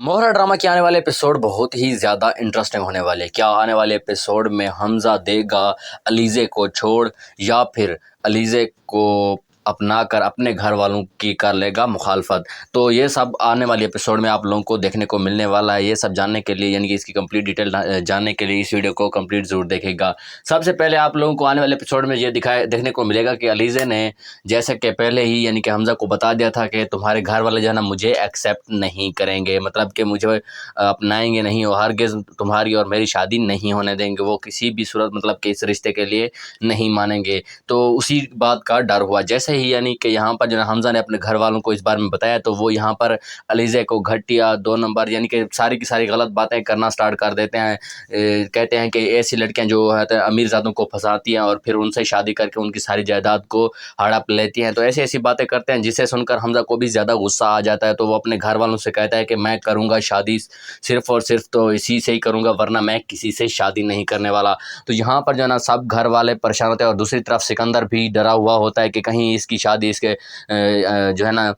मोहरा drama के आने वाले एपिसोड बहुत ही ज़्यादा इंटरेस्टिंग होने वाले। क्या आने वाले एपिसोड में हमज़ा देगा अलीज़े को छोड़, या फिर अलीज़े को अपना कर अपने घर वालों की कर लेगा मुखालफत। तो ये सब आने वाले एपिसोड में आप लोगों को देखने को मिलने वाला है। ये सब जानने के लिए, यानी कि इसकी कंप्लीट डिटेल जानने के लिए इस वीडियो को कंप्लीट ज़रूर देखेगा। सबसे पहले आप लोगों को आने वाले एपिसोड में ये देखने को मिलेगा कि अलीज़े ने जैसे कि पहले ही यानी कि हमज़ा को बता दिया था कि तुम्हारे घर वाले जो है ना मुझे एक्सेप्ट नहीं करेंगे, मतलब कि मुझे अपनाएंगे नहीं और हरगिज़ तुम्हारी और मेरी शादी नहीं होने देंगे। वो किसी भी सूरत मतलब कि इस रिश्ते के लिए नहीं मानेंगे। तो उसी बात का डर हुआ। जैसे ही यानी कि यहाँ पर जो है हमज़ा ने अपने घर वालों को इस बारे में बताया, तो वो यहाँ पर अलीज़े को घटिया, 2 नंबर यानी कि सारी की सारी गलत बातें करना स्टार्ट कर देते हैं। कहते हैं कि ऐसी लड़कियाँ जो है तो अमीरज़ादों को फंसाती हैं और फिर उनसे शादी करके उनकी सारी जायदाद को हड़प लेती हैं। तो ऐसी-ऐसी बातें करते हैं जिसे सुनकर हमज़ा को भी ज़्यादा गुस्सा आ जाता है। तो वो अपने घर वालों से कहता है कि मैं करूँगा शादी सिर्फ़ और सिर्फ़ तो इसी से ही करूँगा, वरना मैं किसी से शादी नहीं करने वाला। तो यहाँ पर जो है ना सब घर वाले परेशान होते हैं और दूसरी तरफ सिकंदर भी डरा हुआ होता है कि कहीं इसकी शादी इसके जो है ना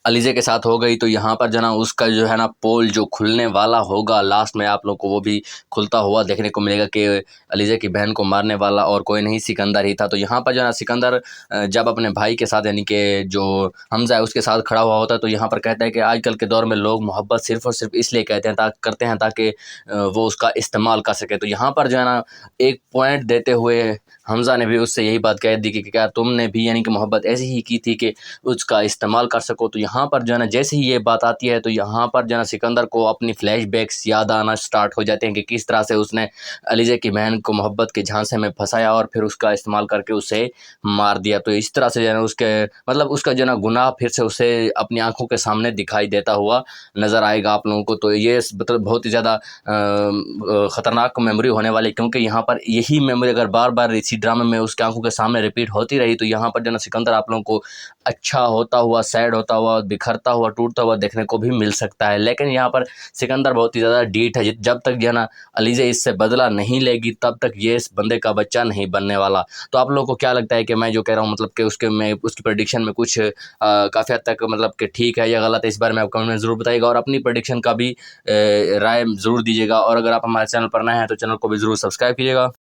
अलीज़े के साथ हो गई तो यहाँ पर जो है ना उसका जो है ना पोल जो खुलने वाला होगा, लास्ट में आप लोग को वो भी खुलता हुआ देखने को मिलेगा कि अलीज़े की बहन को मारने वाला और कोई नहीं सिकंदर ही था। तो यहाँ पर जो है ना सिकंदर जब अपने भाई के साथ यानी कि जो हमज़ा है उसके साथ खड़ा हुआ होता है, तो यहाँ पर कहता है कि आजकल के दौर में लोग मोहब्बत सिर्फ़ और सिर्फ इसलिए करते हैं ताकि वो उसका इस्तेमाल कर सके। तो यहाँ पर जो है ना एक पॉइंट देते हुए हमज़ा ने भी उससे यही बात कह दी कि क्या तुमने भी यानी कि मोहब्बत ऐसी ही की थी कि उसका इस्तेमाल कर सको। तो यहाँ पर जो है ना जैसे ही ये बात आती है तो यहाँ पर जो है ना सिकंदर को अपनी फ्लैशबैक्स याद आना स्टार्ट हो जाते हैं कि किस तरह से उसने अलीज़े की बहन को मोहब्बत के झांसे में फंसाया और फिर उसका इस्तेमाल करके उसे मार दिया। तो इस तरह से जो है ना उसके मतलब उसका जो है ना गुनाह फिर से उसे अपनी आंखों के सामने दिखाई देता हुआ नज़र आएगा आप लोगों को। तो ये मतलब बहुत ही ज़्यादा ख़तरनाक मेमोरी होने वाली, क्योंकि यहाँ पर यही मेमोरी अगर बार बार इसी ड्रामे में उसकी आंखों के सामने रिपीट होती रही तो यहाँ पर जो है ना सिकंदर आप लोगों को अच्छा होता हुआ, सैड होता हुआ, बिखरता हुआ, टूटता हुआ देखने को भी मिल सकता है। लेकिन यहाँ पर सिकंदर बहुत ही ज़्यादा ढीठ है। जब तक जो है ना अलीज़े इससे बदला नहीं लेगी तब तक ये इस बंदे का बच्चा नहीं बनने वाला। तो आप लोगों को क्या लगता है कि मैं जो कह रहा हूँ मतलब कि उसकी प्रेडिक्शन में कुछ काफ़ी हद तक मतलब कि ठीक है या गलत है, इस बारे में आप कमेंट में ज़रूर बताइएगा और अपनी प्रेडिक्शन का भी राय ज़रूर दीजिएगा। और अगर आप हमारे चैनल पर नए हैं तो चैनल को भी ज़रूर सब्सक्राइब कीजिएगा।